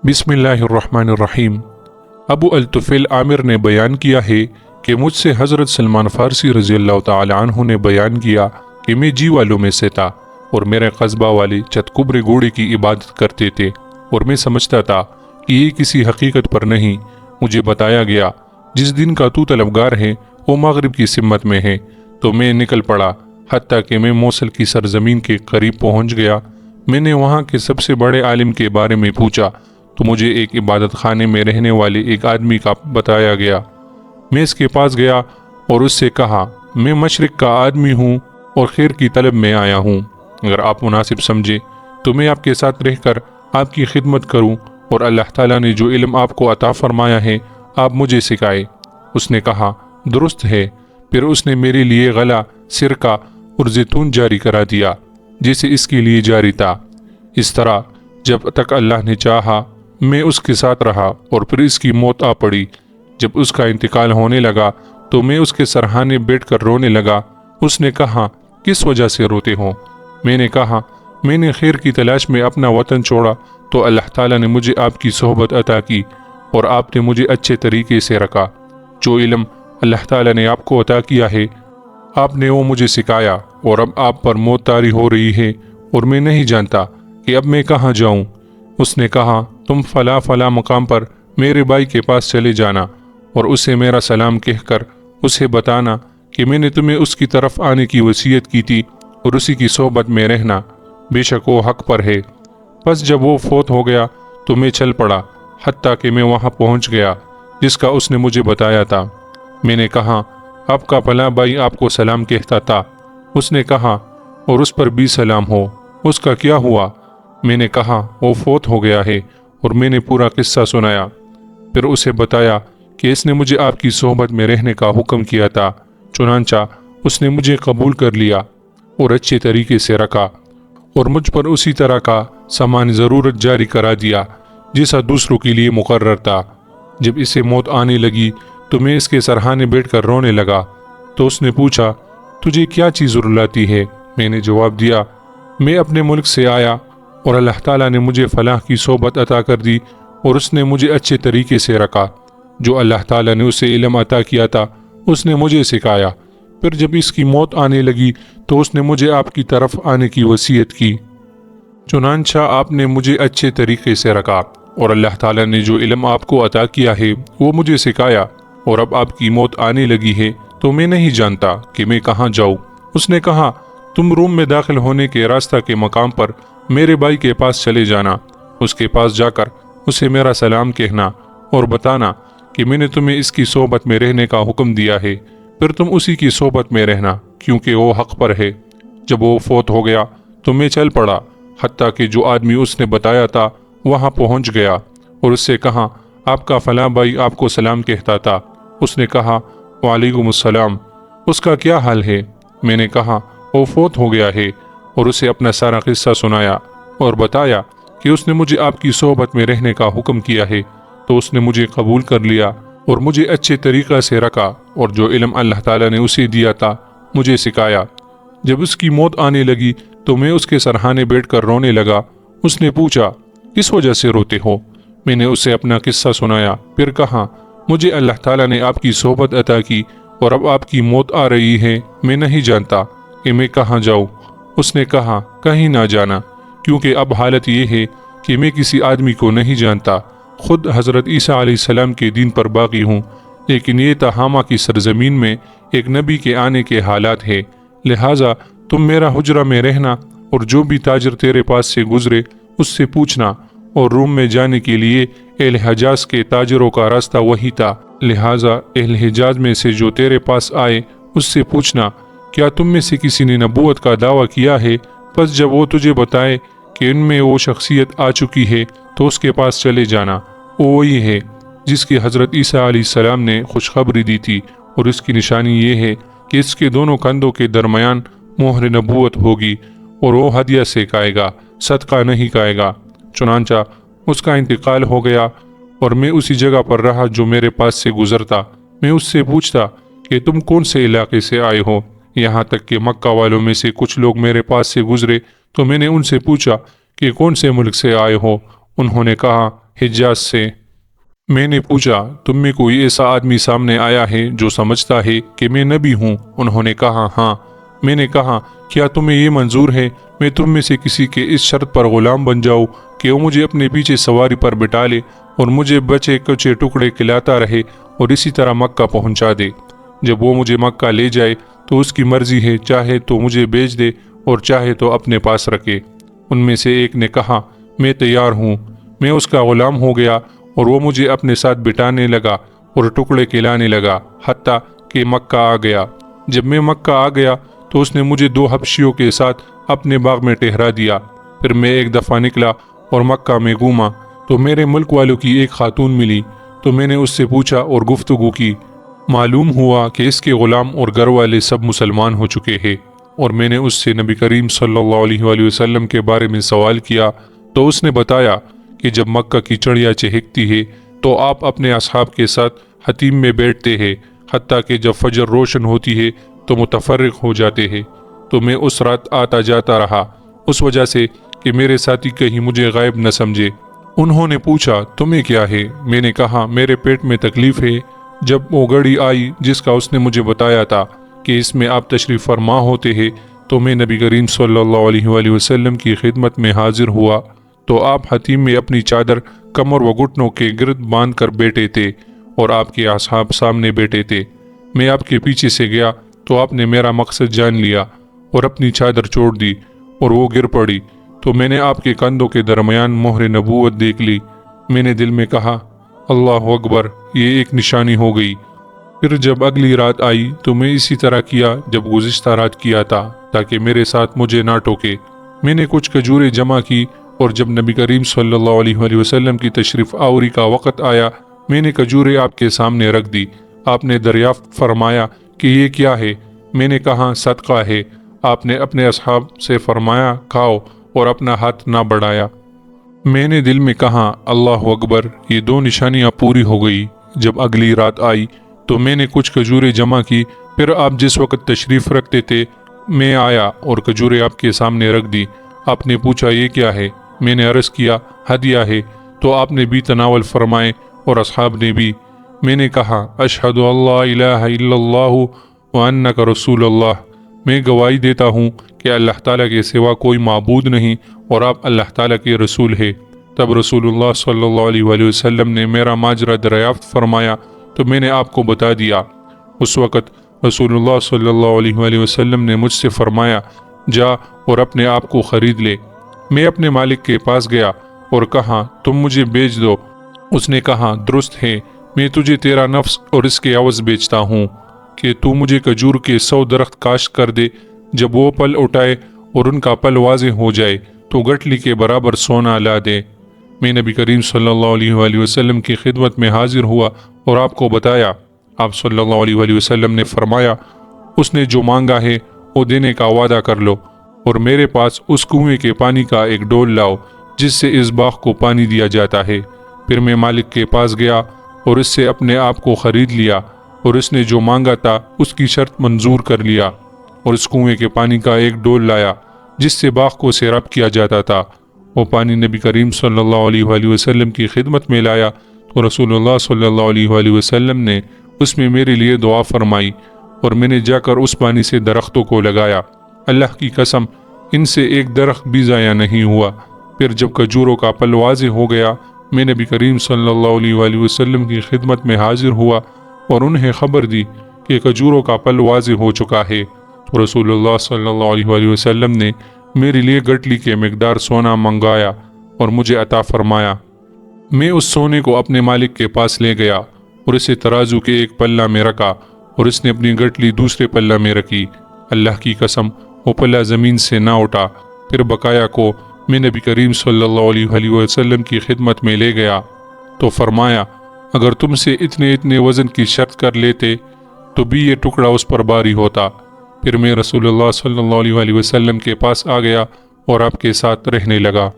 बिस्मिल्लाहिर्रहमानिर्रहीम। अबू अल-तुफ़ैल आमिर ने बयान किया है कि मुझसे हज़रत सलमान फ़ारसी रज़ियल्लाहु ताला अन्हु ने बयान किया कि मैं जी वालों में से था और मेरे कस्बा वाले चतकुब्र घोड़े की इबादत करते थे और मैं समझता था कि ये किसी हकीकत पर नहीं। मुझे बताया गया जिस दिन का तू तलबगार है वो मगरिब की सिमत में है, तो मैं निकल पड़ा हत्ता कि मैं मौसल की सरजमीन के करीब पहुँच गया। मैंने वहाँ के सबसे बड़े आलिम के बारे में पूछा तो मुझे एक इबादत खाने में रहने वाले एक आदमी का बताया गया। मैं इसके पास गया और उससे कहा, मैं मशरिक का आदमी हूँ और खैर की तलब में आया हूँ। अगर आप मुनासिब समझे तो मैं आपके साथ रहकर आपकी खिदमत करूँ और अल्लाह ताला ने जो इल्म आपको अता फरमाया है आप मुझे सिखाए। उसने कहा, दुरुस्त है। फिर उसने मेरे लिए गला, सिरका और जैतून जारी करा दिया जैसे इसके लिए जारी था। इस तरह जब तक अल्लाह ने चाहा मैं उसके साथ रहा और फिर इसकी मौत आ पड़ी। जब उसका इंतकाल होने लगा तो मैं उसके सरहाने बैठकर रोने लगा। उसने कहा, किस वजह से रोते हो? मैंने कहा, मैंने खैर की तलाश में अपना वतन छोड़ा तो अल्लाह ताला ने मुझे आपकी सोहबत अता की और आपने मुझे अच्छे तरीके से रखा। जो इल्म अल्लाह ताला ने आपको अता किया है आपने वो मुझे सिखाया और अब आप पर मौत तारी हो रही है और मैं नहीं जानता कि अब मैं कहाँ जाऊँ। उसने कहा, तुम फला फला मकाम पर मेरे भाई के पास चले जाना और उसे मेरा सलाम कहकर उसे बताना कि मैंने तुम्हें उसकी तरफ आने की वसीयत की थी और उसी की सोहबत में रहना, बेशक वो हक पर है। बस जब वो फोत हो गया तो मैं चल पड़ा हत्ता कि मैं वहाँ पहुँच गया जिसका उसने मुझे बताया था। मैंने कहा, आपका भला भाई आपको सलाम कहता था। उसने कहा, और उस पर भी सलाम हो। उसका क्या हुआ? मैंने कहा, वो फोत हो गया है और मैंने पूरा किस्सा सुनाया। फिर उसे बताया कि इसने मुझे आपकी सोहबत में रहने का हुक्म किया था, चुनांचा उसने मुझे कबूल कर लिया और अच्छे तरीके से रखा और मुझ पर उसी तरह का सामान ज़रूरत जारी करा दिया जैसा दूसरों के लिए मुकर्रर था। जब इसे मौत आने लगी तो मैं इसके सरहाने बैठकर रोने लगा। तो उसने पूछा, तुझे क्या चीज़ रुलाती है? मैंने जवाब दिया, मैं अपने मुल्क से आया और अल्लाह ताला ने मुझे फलाह की सोबत अता कर दी और उसने मुझे अच्छे तरीके से रखा। जो अल्लाह ताला ने उसे इल्म अता किया था उसने मुझे सिखाया। फिर जब इसकी मौत आने लगी तो उसने मुझे आपकी तरफ आने की वसीयत की, चुनांचा आपने मुझे अच्छे तरीके से रखा और अल्लाह ताला ने जो इल्म आपको अता किया है वो मुझे सिखाया और अब आपकी मौत आने लगी है तो मैं नहीं जानता कि मैं कहाँ जाऊँ। उसने कहा, तुम रूम में दाखिल होने के रास्ता के मकाम पर मेरे भाई के पास चले जाना। उसके पास जाकर उसे मेरा सलाम कहना और बताना कि मैंने तुम्हें इसकी सोबत में रहने का हुक्म दिया है। फिर तुम उसी की सोबत में रहना क्योंकि वो हक पर है। जब वो फोत हो गया तो मैं चल पड़ा हत्ता कि जो आदमी उसने बताया था वहाँ पहुँच गया और उससे कहा, आपका फला भाई आपको सलाम कहता था। उसने कहा, वालेकुम अस्सलाम, उसका क्या हाल है? मैंने कहा, वो फोत हो गया है और उसे अपना सारा किस्सा सुनाया और बताया कि उसने मुझे आपकी सोहबत में रहने का हुक्म किया है। तो उसने मुझे कबूल कर लिया और मुझे अच्छे तरीक़ा से रखा और जो इल्म अल्लाह ताला ने उसे दिया था मुझे सिखाया। जब उसकी मौत आने लगी तो मैं उसके सरहाने बैठकर रोने लगा। उसने पूछा, किस वजह से रोते हो? मैंने उसे अपना किस्सा सुनाया। फिर कहा, मुझे अल्लाह ताला ने आपकी सोहबत अता की और अब आपकी मौत आ रही है, मैं नहीं जानता कि मैं कहाँ जाऊँ। उसने कहा, कहीं ना जाना, क्योंकि अब हालत ये है कि मैं किसी आदमी को नहीं जानता। खुद हज़रत ईसा अलैहिस्सलाम के दीन पर बाकी हूँ, लेकिन ये तहामा की सरजमीन में एक नबी के आने के हालात है। लिहाजा तुम मेरा हुजरा में रहना और जो भी ताजर तेरे पास से गुजरे उससे पूछना। और रूम में जाने के लिए एल हिजाज के ताजरों का रास्ता वही था। लिहाजा एल हिजाज में से जो तेरे पास आए उससे पूछना, क्या तुम में से किसी ने नबूवत का दावा किया है? बस जब वो तुझे बताए कि इनमें वो शख्सियत आ चुकी है तो उसके पास चले जाना। वो वही है जिसकी हज़रत ईसा अलैहिस्सलाम ने खुशखबरी दी थी और इसकी निशानी ये है कि इसके दोनों कंधों के दरमियान मोहर नबूवत होगी और वो हदिया से खाएगा, सदका नहीं खाएगा। चुनांचा उसका इंतकाल हो गया और मैं उसी जगह पर रहा जो मेरे पास से गुजरता। मैं उससे पूछता कि तुम कौन से इलाके से आए हो। यहाँ तक कि मक्का वालों में से कुछ लोग मेरे पास से गुजरे तो मैंने उनसे पूछा कि कौन से मुल्क से आए हो। उन्होंने कहा, حجاز سے۔ میں نے پوچھا تم میں کوئی ایسا آدمی سامنے آیا ہے جو سمجھتا ہے کہ میں نبی ہوں؟ انہوں نے کہا ہاں۔ میں نے کہا کیا تمہیں یہ منظور ہے میں تم میں سے کسی کے اس شرط پر غلام بن جاؤں کہ وہ مجھے اپنے پیچھے سواری پر بٹھا لے اور مجھے بچے کچے ٹکڑے کھلاتا رہے اور اسی طرح مکہ پہنچا دے؟ جب وہ مجھے مکہ لے جائے تو اس کی مرضی ہے، چاہے تو مجھے بیچ دے اور چاہے تو اپنے پاس رکھے۔ ان میں سے ایک نے کہا میں تیار ہوں۔ میں اس کا غلام ہو گیا اور وہ مجھے اپنے ساتھ بٹھانے لگا اور ٹکڑے کھلانے لگا حتیٰ کہ مکہ آ گیا۔ جب میں مکہ آ گیا تو اس نے مجھے 2 حبشیوں کے ساتھ اپنے باغ میں ٹھہرا دیا۔ پھر میں ایک دفعہ نکلا اور مکہ میں گھوما تو میرے ملک والوں کی ایک خاتون ملی، تو میں نے اس سے پوچھا اور گفتگو کی۔ معلوم ہوا کہ اس کے غلام اور گھر والے سب مسلمان ہو چکے ہیں، اور میں نے اس سے نبی کریم صلی اللہ علیہ وآلہ وسلم کے بارے میں سوال کیا تو اس نے بتایا کہ جب مکہ کی چڑیا چہکتی ہے تو آپ اپنے اصحاب کے ساتھ حتیم میں بیٹھتے ہیں، حتیٰ کہ جب فجر روشن ہوتی ہے تو متفرق ہو جاتے ہیں۔ تو میں اس رات آتا جاتا رہا اس وجہ سے کہ میرے ساتھی کہیں مجھے غائب نہ سمجھے۔ انہوں نے پوچھا تمہیں کیا ہے؟ میں نے کہا میرے پیٹ میں تکلیف ہے۔ جب وہ گھڑی آئی جس کا اس نے مجھے بتایا تھا کہ اس میں آپ تشریف فرما ہوتے ہیں تو میں نبی کریم صلی اللہ علیہ وآلہ وسلم کی خدمت میں حاضر ہوا تو آپ حتیم میں اپنی چادر کمر و گھٹنوں کے گرد باندھ کر بیٹھے تھے اور آپ کے اصحاب سامنے بیٹھے تھے۔ میں آپ کے پیچھے سے گیا تو آپ نے میرا مقصد جان لیا اور اپنی چادر چھوڑ دی اور وہ گر پڑی، تو میں نے آپ کے کندھوں کے درمیان مہر نبوت دیکھ لی۔ میں نے دل میں کہا اللہ اکبر، یہ ایک نشانی ہو گئی۔ پھر جب اگلی رات آئی تو میں اسی طرح کیا جب گزشتہ رات کیا تھا، تاکہ میرے ساتھ مجھے نہ ٹوکے۔ میں نے کچھ کھجوریں جمع کی اور جب نبی کریم صلی اللہ علیہ وآلہ وسلم کی تشریف آوری کا وقت آیا میں نے کھجوریں آپ کے سامنے رکھ دی۔ آپ نے دریافت فرمایا کہ یہ کیا ہے؟ میں نے کہا صدقہ ہے۔ آپ نے اپنے اصحاب سے فرمایا کھاؤ اور اپنا ہاتھ نہ بڑھایا۔ میں نے دل میں کہا اللہ اکبر، یہ 2 نشانیاں پوری ہو گئی۔ جب اگلی رات آئی تو میں نے کچھ کھجوریں جمع کی، پھر آپ جس وقت تشریف رکھتے تھے میں آیا اور کھجوریں آپ کے سامنے رکھ دی۔ آپ نے پوچھا یہ کیا ہے؟ میں نے عرض کیا ہدیہ ہے، تو آپ نے بھی تناول فرمائے اور اصحاب نے بھی۔ میں نے کہا اشہد اللہ الہ الا اللہ وانک رسول اللہ، میں گواہی دیتا ہوں کہ اللہ تعالیٰ کے سوا کوئی معبود نہیں اور آپ اللہ تعالیٰ کے رسول ہیں۔ تب رسول اللہ صلی اللہ علیہ وآلہ وسلم نے میرا ماجرا دریافت فرمایا تو میں نے آپ کو بتا دیا۔ اس وقت رسول اللہ صلی اللہ علیہ وآلہ وسلم نے مجھ سے فرمایا جا اور اپنے آپ کو خرید لے۔ میں اپنے مالک کے پاس گیا اور کہا تم مجھے بیچ دو۔ اس نے کہا درست ہے، میں تجھے تیرا نفس اور اس کے عوض بیچتا ہوں کہ تو مجھے کھجور کے 100 درخت کاشت کر دے۔ جب وہ پل اٹھائے اور ان کا پل واضح ہو جائے تو گٹھلی کے برابر سونا لا دے۔ میں نبی کریم صلی اللہ علیہ وآلہ وسلم کی خدمت میں حاضر ہوا اور آپ کو بتایا۔ آپ صلی اللہ علیہ وآلہ وسلم نے فرمایا اس نے جو مانگا ہے وہ دینے کا وعدہ کر لو، اور میرے پاس اس کنویں کے پانی کا ایک ڈول لاؤ جس سے اس باغ کو پانی دیا جاتا ہے۔ پھر میں مالک کے پاس گیا اور اس سے اپنے آپ کو خرید لیا، اور اس نے جو مانگا تھا اس کی شرط منظور کر لیا، اور اس کنویں کے پانی کا ایک ڈول لایا جس سے باغ کو سیراب کیا جاتا تھا۔ وہ پانی نبی کریم صلی اللہ علیہ وآلہ وسلم کی خدمت میں لایا تو رسول اللہ صلی اللہ علیہ وآلہ وسلم نے اس میں میرے لیے دعا فرمائی، اور میں نے جا کر اس پانی سے درختوں کو لگایا۔ اللہ کی قسم ان سے ایک درخت بھی ضائع نہیں ہوا۔ پھر جب کھجوروں کا پل واضح ہو گیا میں نبی کریم صلی اللہ علیہ وآلہ وسلم کی خدمت میں حاضر ہوا اور انہیں خبر دی کہ کھجوروں کا پل واضح ہو چکا ہے، تو رسول اللہ صلی اللہ علیہ وآلہ وسلم نے میرے لیے گٹلی کے مقدار سونا منگایا اور مجھے عطا فرمایا۔ میں اس سونے کو اپنے مالک کے پاس لے گیا اور اسے ترازو کے ایک پلہ میں رکھا، اور اس نے اپنی گٹلی دوسرے پلہ میں رکھی۔ اللہ کی قسم وہ پلہ زمین سے نہ اٹھا۔ پھر بقایا کو میں نبی کریم صلی اللہ علیہ وآلہ وسلم کی خدمت میں لے گیا تو فرمایا اگر تم سے اتنے وزن کی شرط کر لیتے تو بھی یہ ٹکڑا اس پر باری ہوتا۔ پھر میں رسول اللہ صلی اللہ علیہ وآلہ وسلم کے پاس آ گیا اور آپ کے ساتھ رہنے لگا۔